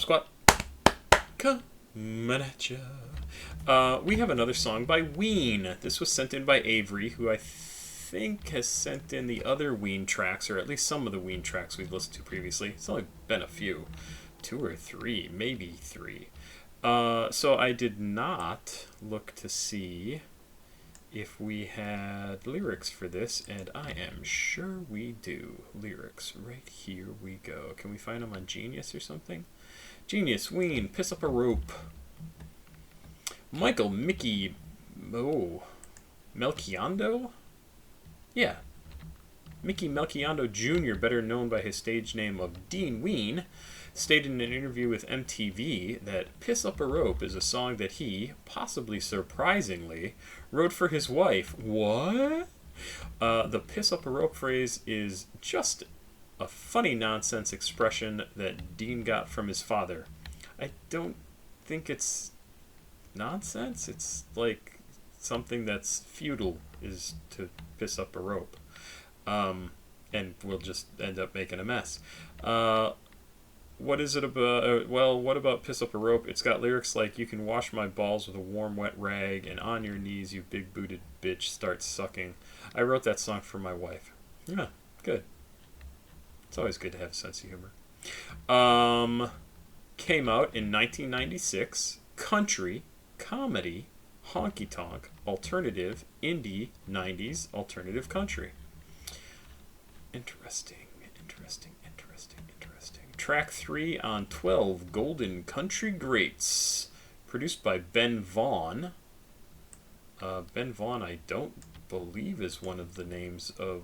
Pop Squat, coming at ya. We have another song by Ween. This was sent in by Avery, who I think has sent in the other Ween tracks, or at least some of the Ween tracks we've listened to previously. It's only been a few. 2 or 3, maybe 3. So I did not look to see if we had lyrics for this, and I am sure we do. Lyrics, right here we go. Can we find them on Genius or something? Genius, Ween, Piss Up a Rope. Michael, Mickey, Melchiondo? Yeah. Mickey Melchiondo Jr., better known by his stage name of Dean Ween, stated in an interview with MTV that Piss Up a Rope is a song that he, possibly surprisingly, wrote for his wife. What? The Piss Up a Rope phrase is just a funny nonsense expression that Dean got from his father. I don't think it's nonsense. It's like something that's futile is to piss up a rope. And we'll just end up making a mess. What is it about? Well, what about Piss Up a Rope? It's got lyrics like, you can wash my balls with a warm, wet rag, and on your knees, you big-booted bitch, start sucking. I wrote that song for my wife. Yeah, good. It's always good to have a sense of humor. Came out in 1996. Country, comedy, honky-tonk, alternative, indie, 90s, alternative country. Interesting. Track 3 on 12 Golden Country Greats. Produced by Ben Vaughn. Ben Vaughn, I don't believe, is one of the names of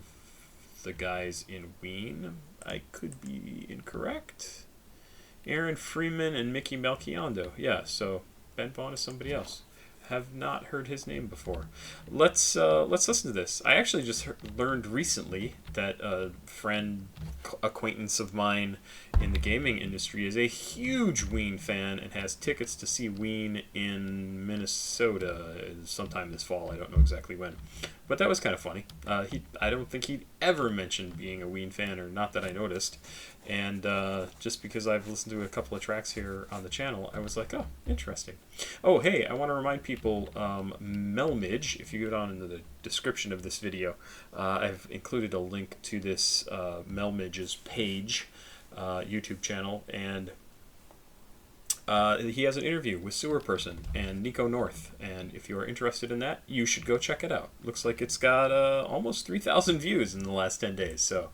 the guys in Ween. I could be incorrect. Aaron Freeman and Mickey Melchiondo. Yeah, so Ben Vaughn is somebody else. Have not heard his name before. Let's listen to this. I actually just learned recently that a friend, acquaintance of mine in the gaming industry is a huge Ween fan and has tickets to see Ween in Minnesota sometime this fall. I don't know exactly when, but that was kind of funny. I don't think he'd ever mentioned being a Ween fan, or not that I noticed. And just because I've listened to a couple of tracks here on the channel, I was like, oh, interesting. Oh, hey, I want to remind people, Melmage, if you go down into the description of this video, I've included a link to this Melmage's page, YouTube channel, and he has an interview with Sewer Person and Nico North, and if you are interested in that, you should go check it out. Looks like it's got almost 3,000 views in the last 10 days, so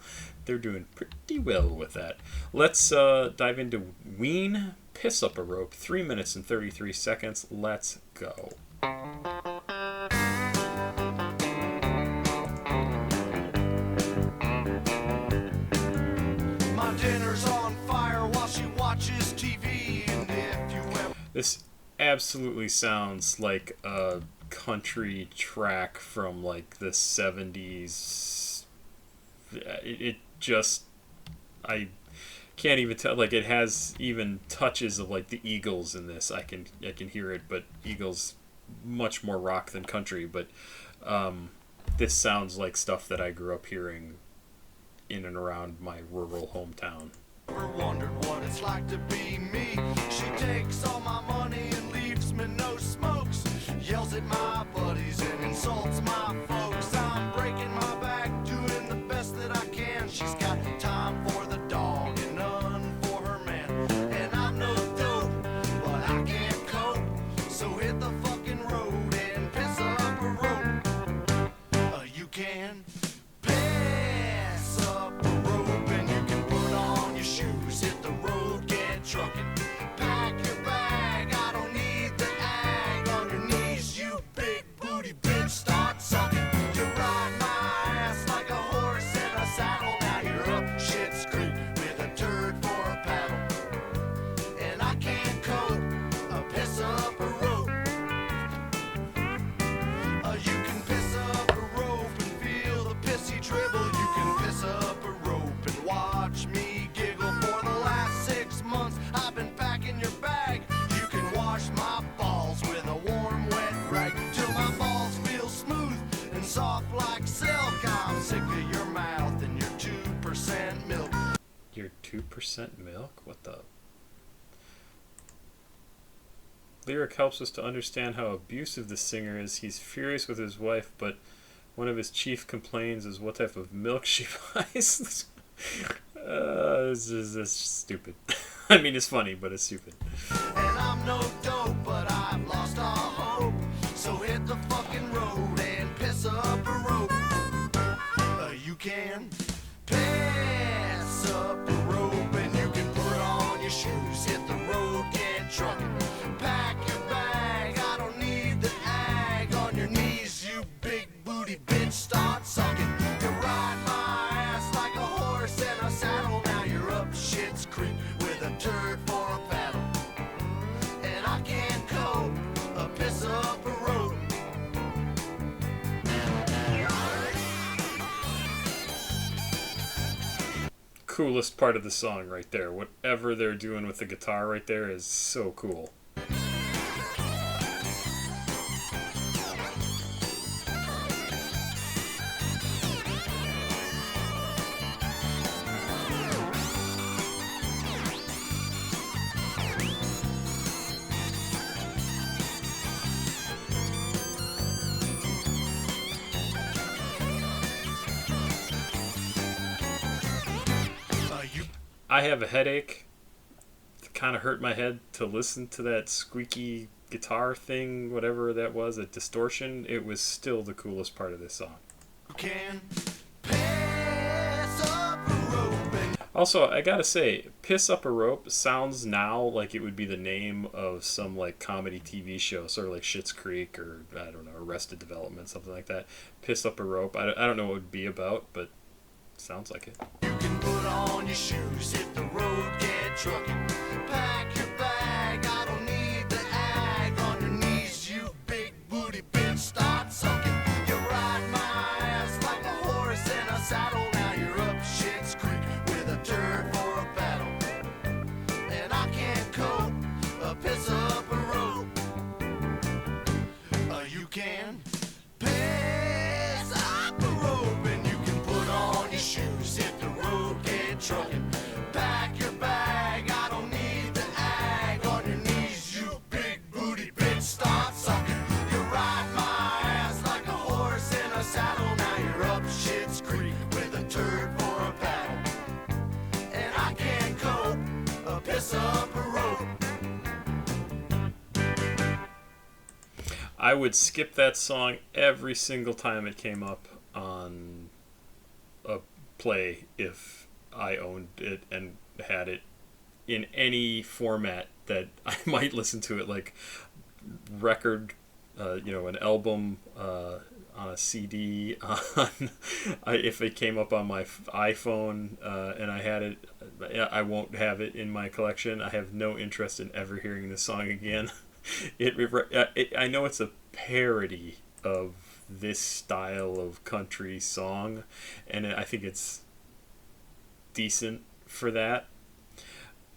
they're doing pretty well with that. Let's dive into Ween, Piss Up a Rope, 3 minutes and 33 seconds. Let's go. My dinner's on fire while she watches TV, and if you ever... This absolutely sounds like a country track from like the 70s. It just, I can't even tell. Like, it has even touches of like the Eagles in this. I can hear it, but Eagles much more rock than country. But this sounds like stuff that I grew up hearing in and around my rural hometown. Ever wondered what it's like to be me? She takes all my money and leaves me no smokes. Yells at my buddies and insults my folks. I'm breaking my back, doing the best that I can. She's got time for the dog and none for her man. And I'm no dope, but I can't cope. So hit the fucking road and piss up a rope. You can piss up a rope, and you can put on your shoes, hit the road, get trucking. Pack your bag, I don't need the ag. On your knees, you big booty bitch, start sucking. You ride my ass like a horse in a saddle. Now you're up shit's creek with a turd for a paddle. And I can't cope a piss up a rope. You can piss up a rope and feel the pissy dribble. You can piss up a rope and watch me giggle. For the last 6 months I've been packing your bag. You can wash my balls with a warm wet rag till my balls feel smooth and soft like silk. I'm sick of your mouth and your 2% milk. Your 2% milk? What the? Lyric helps us to understand how abusive the singer is. He's furious with his wife, but one of his chief complaints is what type of milk she buys. This is stupid. I mean, it's funny, but it's stupid. And I'm no dope, but I've lost all hope. So hit the fucking road and piss up a rope. You can pass up a rope and you can put on your shoes. Hit the road, get trucking. Pack your bag, I don't need the ag. On your knees, you big booty bitch, start sucking. You ride my ass like a horse in a saddle. Now you're up shit's creek with a turd for a paddle. And I can't cope, a piss up a road. Coolest part of the song right there. Whatever they're doing with the guitar right there is so cool. I have a headache. It kind of hurt my head to listen to that squeaky guitar thing, whatever that was, a distortion. It was still the coolest part of this song. Can pass up a rope and Also, I gotta say, Piss Up a Rope sounds now like it would be the name of some like comedy TV show, sort of like Schitt's Creek or, I don't know, Arrested Development, something like that. Piss Up a Rope. I don't know what it would be about, but sounds like it. you can put on your shoes, hit the road, get trucking. Pack your bag, I don't need the ag. On your knees, you big booty bitch, start sucking. You ride my ass like a horse in a saddle. Now you're up shit's creek with a turd for a paddle. And I can't cope, a piss up a rope. You can piss up a rope and you can put on your shoes, hit the road, get trucking. Pack your bag, I don't need the ag. On your knees, you big booty bitch, start sucking. You ride my ass like a horse in a saddle. Now you're up shit's creek with a turd for a paddle. And I can't cope, a piss up a rope. I would skip that song every single time it came up on a play if I owned it and had it in any format that I might listen to it, like record, an album on a CD. If it came up on my iPhone and I had it, I won't have it in my collection. I have no interest in ever hearing this song again. I know it's a parody of this style of country song, and I think it's decent for that.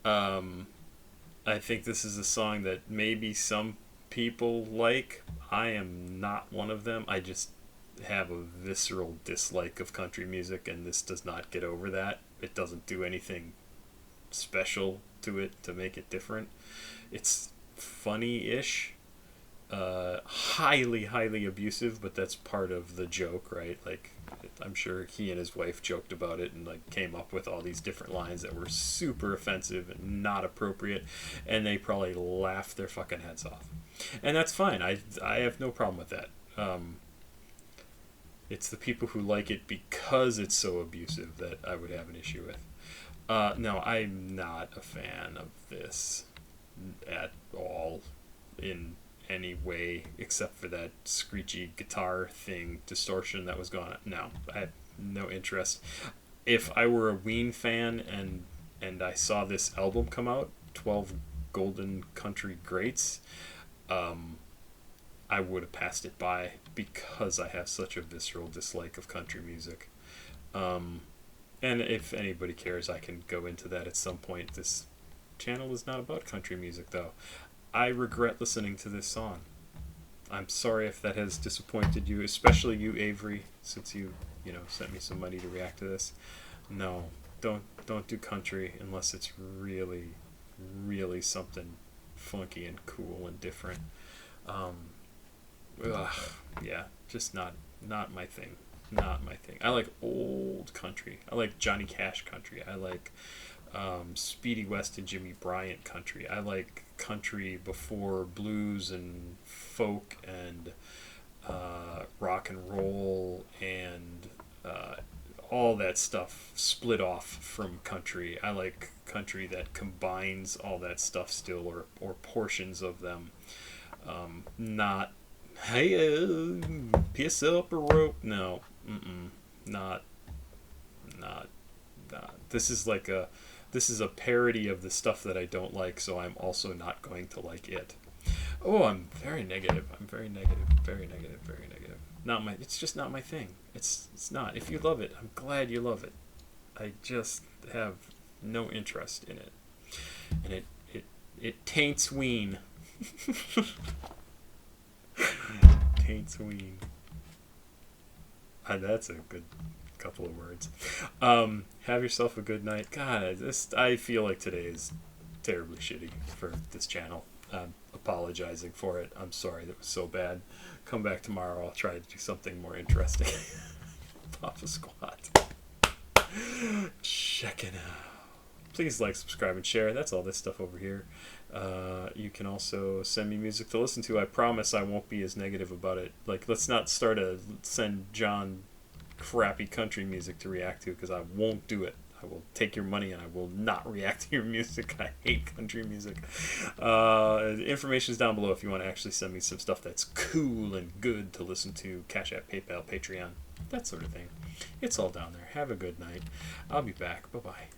I think this is a song that maybe some people like. I am not one of them. I just have a visceral dislike of country music, and this does not get over that. It doesn't do anything special to it to make it different. It's funny-ish, highly abusive, but that's part of the joke, right? Like, I'm sure he and his wife joked about it and like came up with all these different lines that were super offensive and not appropriate, and they probably laughed their fucking heads off, and that's fine. I have no problem with that. It's the people who like it because it's so abusive that I would have an issue with. No, I'm not a fan of this at all in any way except for that screechy guitar thing distortion that was going on. No, I have no interest. If I were a Ween fan and I saw this album come out, 12 Golden Country Greats, I would have passed it by because I have such a visceral dislike of country music. And if anybody cares, I can go into that at some point. This channel is not about country music, though. I regret listening to this song. I'm sorry if that has disappointed you, especially you, Avery, since you sent me some money to react to this. No, don't do country unless it's really, really something funky and cool and different. Ugh, yeah, just not my thing. Not my thing. I like old country. I like Johnny Cash country. I like Speedy West and Jimmy Bryant country. I like country before blues and folk and rock and roll and all that stuff split off from country. I like country that combines all that stuff still, or portions of them. Not, hey, piss up a rope. No, not, not, not. This is a parody of the stuff that I don't like, so I'm also not going to like it. Oh, I'm very negative. I'm very negative. Very negative. Very negative. Not my. It's just not my thing. It's not. If you love it, I'm glad you love it. I just have no interest in it, and it taints Ween. Taints Ween. That's a good couple of words. Have yourself a good night. God, I feel like today is terribly shitty for this channel. I'm apologizing for it. I'm sorry that was so bad. Come back tomorrow. I'll try to do something more interesting. Papa Squat. Check it out. Please like, subscribe, and share. That's all this stuff over here. You can also send me music to listen to. I promise I won't be as negative about it. Like, let's not send John crappy country music to react to, because I won't do it. I will take your money and I will not react to your music. I hate country music. Information is down below if you want to actually send me some stuff that's cool and good to listen to. CashApp, PayPal, Patreon, that sort of thing. It's all down there. Have a good night. I'll be back. Bye-bye.